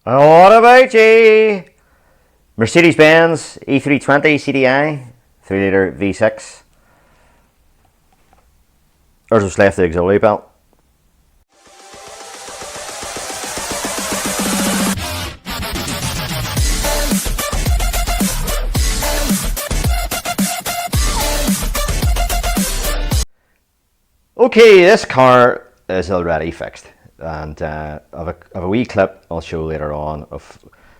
What about you? Mercedes-benz E320 CDI 3 litre V6. There's what's left of the auxiliary belt. Okay, this car is already fixed, and I have a wee clip I'll show later on of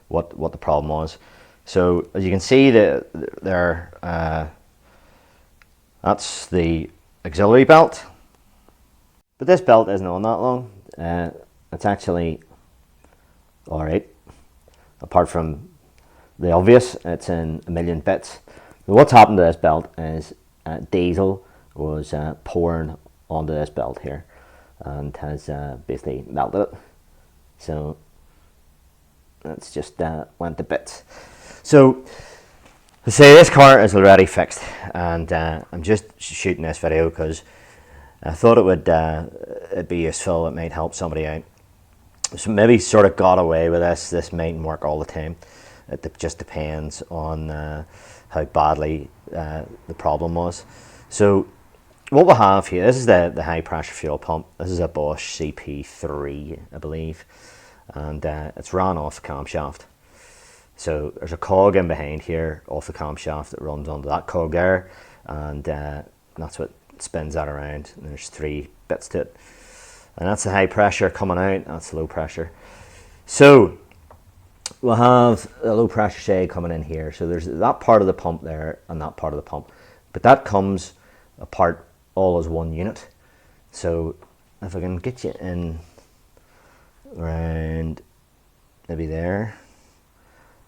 what the problem was. So as you can see, that's the auxiliary belt, but this belt isn't on that long. It's actually all right, apart from the obvious. It's in a million bits. So what's happened to this belt is diesel was pouring onto this belt here and has basically melted it. So that's just went to bits. So to say, this car is already fixed, and I'm just shooting this video because I thought it would it'd be useful. It might help somebody out. So maybe sort of got away with this. This mightn't work all the time. It just depends on how badly the problem was. So what we'll have here, this is the high pressure fuel pump. This is a Bosch CP3, I believe, and it's ran off the camshaft. So there's a cog in behind here off the camshaft that runs onto that cog there, and that's what spins that around. And there's 3 bits to it, and that's the high pressure coming out. That's the low pressure. So we'll have a low pressure shade coming in here. So there's that part of the pump there and that part of the pump, but that comes apart all as one unit. So if I can get you in around maybe there,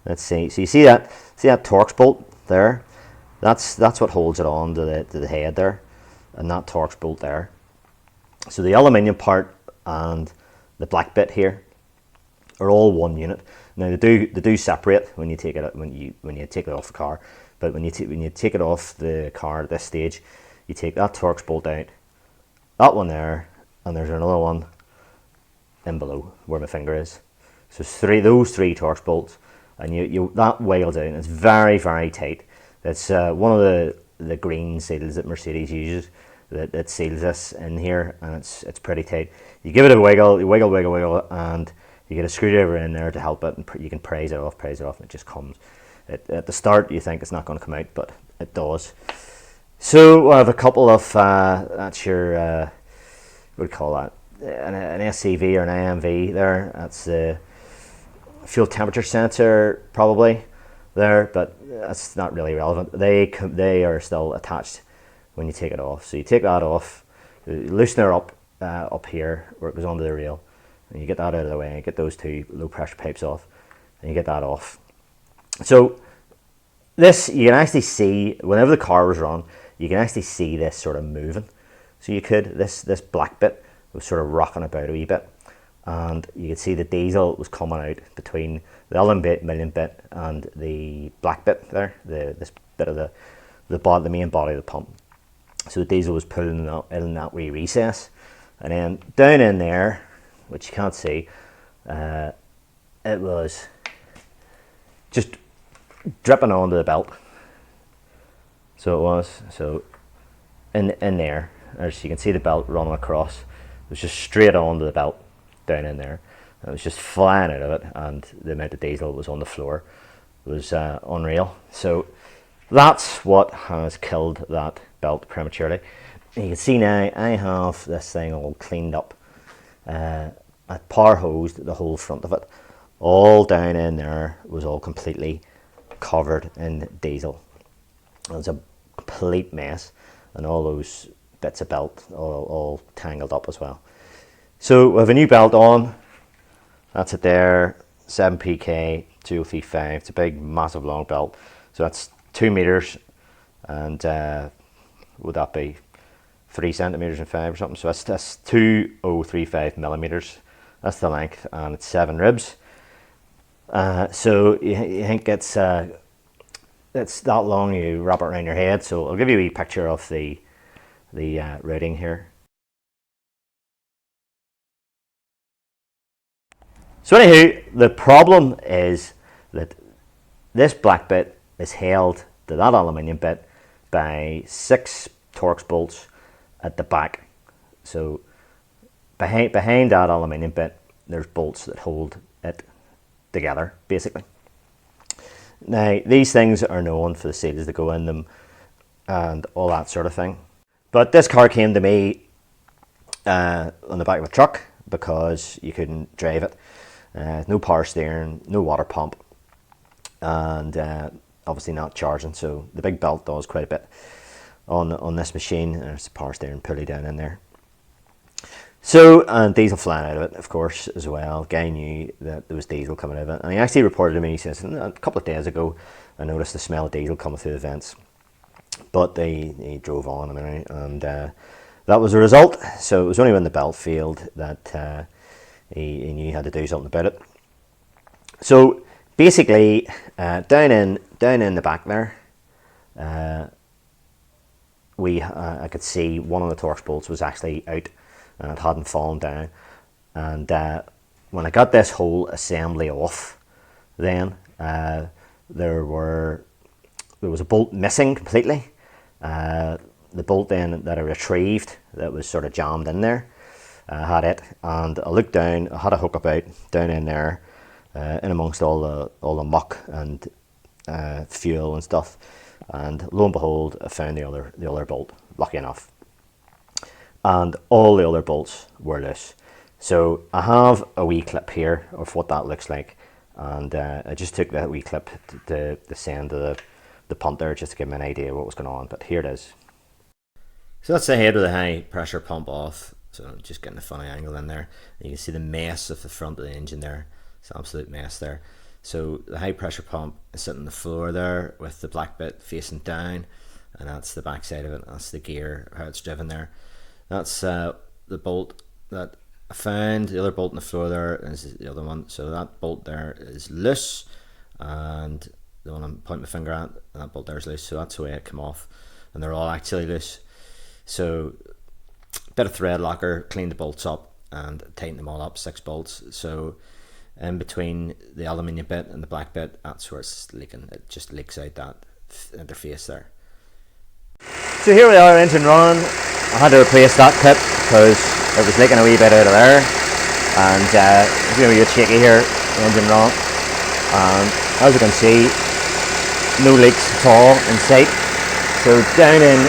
let's see. So you see that Torx bolt there? That's what holds it on to the head there, and that Torx bolt there. So the aluminium part and the black bit here are all one unit. Now they do separate when you take it off the car, but when you take it off the car at this stage, you take that Torx bolt out, that one there, and there's another one in below where my finger is. So those three Torx bolts, and you that wiggles out, and it's very, very tight. It's one of the green seals that Mercedes uses that seals this in here, and it's pretty tight. You give it a wiggle, you wiggle, and you get a screwdriver in there to help it, and you can prise it off, and it just comes. At the start, you think it's not going to come out, but it does. So I have a couple of that's your what do you call that? An SCV or an AMV there. That's the fuel temperature sensor probably there, but that's not really relevant. They are still attached when you take it off. So you take that off, you loosen her up here where it goes onto the rail, and you get that out of the way. You get those 2 low pressure pipes off, and you get that off. So this, you can actually see whenever the car was run, you can actually see this sort of moving. So you could, this black bit was sort of rocking about a wee bit, and you could see the diesel was coming out between the million bit and the black bit there, this bit of the main body of the pump. So the diesel was pulling in that wee recess, and then down in there, which you can't see, it was just dripping onto the belt. So it was, so in there, as you can see the belt running across, it was just straight onto the belt down in there. It was just flying out of it, and the amount of diesel that was on the floor was unreal. So that's what has killed that belt prematurely. And you can see now I have this thing all cleaned up. I power hosed the whole front of it. All down in there was all completely covered in diesel. It was a complete mess, and all those bits of belt all tangled up as well. So we have a new belt on. That's it there, 7PK 2035. It's a big, massive, long belt. So that's 2 meters, and would that be 3 centimeters and 5 or something? So that's 2035 millimeters. That's the length, and it's 7 ribs. So you think it's that long, you wrap it around your head. So I'll give you a wee picture of the routing here. So anywho, the problem is that this black bit is held to that aluminium bit by 6 Torx bolts at the back. So behind that aluminium bit, there's bolts that hold it together, basically. Now, these things are known for the seals that go in them and all that sort of thing. But this car came to me on the back of a truck because you couldn't drive it. No power steering, no water pump, and obviously not charging. So the big belt does quite a bit on this machine. There's a power steering pulley down in there. So, and diesel flying out of it, of course, as well. Guy knew that there was diesel coming out of it. And he actually reported to me, he says, a couple of days ago, I noticed the smell of diesel coming through the vents. But he drove on, and that was the result. So it was only when the belt failed that he knew he had to do something about it. So basically, down in the back there, I could see one of the Torx bolts was actually out, and it hadn't fallen down. And when I got this whole assembly off, then there was a bolt missing completely. The bolt then that I retrieved that was sort of jammed in there, had it, and I looked down. I had a hook about down in there, in amongst all the muck and fuel and stuff. And lo and behold, I found the other bolt. Lucky enough. And all the other bolts were loose. So I have a wee clip here of what that looks like, and I just took that wee clip to send to the pump there just to give me an idea of what was going on. But here it is. So that's the head with the high pressure pump off. So I'm just getting a funny angle in there. You can see the mess of the front of the engine there. It's an absolute mess there. So the high pressure pump is sitting on the floor there with the black bit facing down, and that's the back side of it. That's the gear, how it's driven there. That's the bolt that I found. The other bolt on the floor there is the other one. So that bolt there is loose, and the one I'm pointing my finger at, that bolt there is loose. So that's the way it came off, and they're all actually loose. So bit of thread locker, cleaned the bolts up and tightened them all up, 6 bolts. So in between the aluminium bit and the black bit, that's where it's leaking. It just leaks out that interface there. So here we are, engine running. I had to replace that clip because it was leaking a wee bit out of there, and it's a wee bit shaky here, engine running. And as you can see, no leaks at all in sight. So down in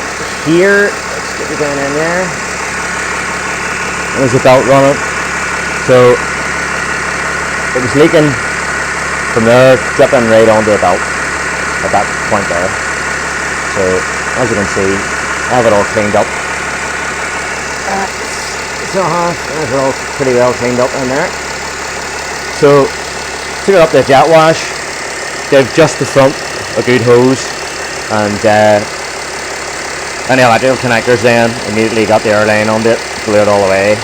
here, let's get it down in there. There's the belt running. So it was leaking from there, dripping right onto the belt at that point there. So as you can see, I have it all cleaned up. So it's all pretty well cleaned up in there. So took it up to the jet wash, gave just the front a good hose, and any electrical connectors then immediately got the air line on it, blew it all away,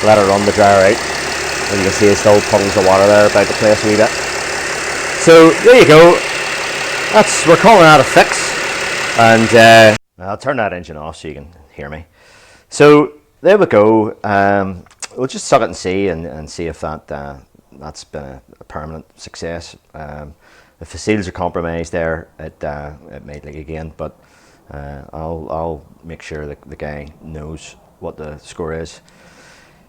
let it run the dryer out. As you can see, there's still puddles of water there about the place a wee bit. So there you go. We're calling that a fix. And I'll turn that engine off so you can hear me. So there we go. We'll just suck it and see if that's been a permanent success. If the seals are compromised there, it may leak again. But I'll make sure that the guy knows what the score is.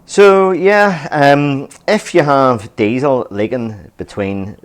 So yeah, if you have diesel leaking between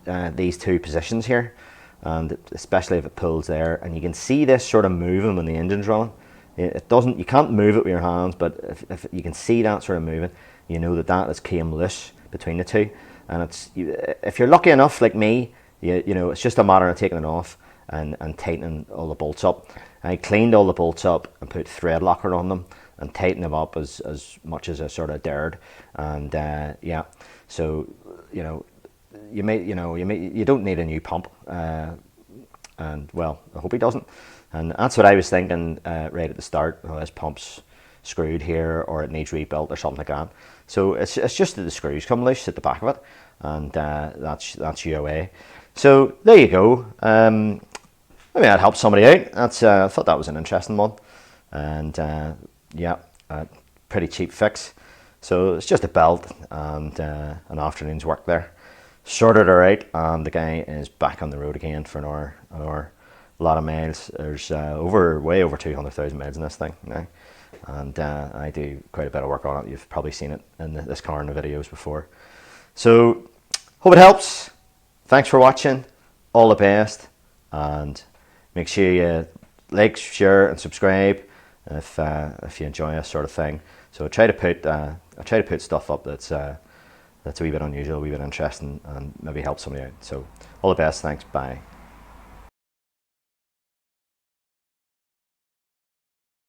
these two positions here, and especially if it pulls there, and you can see this sort of moving when the engine's running, it doesn't. You can't move it with your hands, but if you can see that sort of moving, you know that is came loose between the two. And if you're lucky enough like me, you know it's just a matter of taking it off and tightening all the bolts up. I cleaned all the bolts up and put thread locker on them and tighten them up as much as I sort of dared. And yeah, so you don't need a new pump, and well, I hope he doesn't. And that's what I was thinking right at the start. Oh, this pump's screwed here, or it needs rebuilt, or something like that. So it's just that the screws come loose at the back of it, and that's your way. So there you go. Maybe that helped somebody out. I thought that was an interesting one, and yeah, pretty cheap fix. So it's just a belt and an afternoon's work there. Sorted her out, and the guy is back on the road again for an hour. A lot of miles. There's way over 200,000 miles in this thing now, and I do quite a bit of work on it. You've probably seen it in this car in the videos before. So hope it helps. Thanks for watching. All the best, and make sure you like, share, and subscribe if you enjoy this sort of thing. So I try to put stuff up that's a wee bit unusual, a wee bit interesting, and maybe help somebody out. So all the best. Thanks. Bye.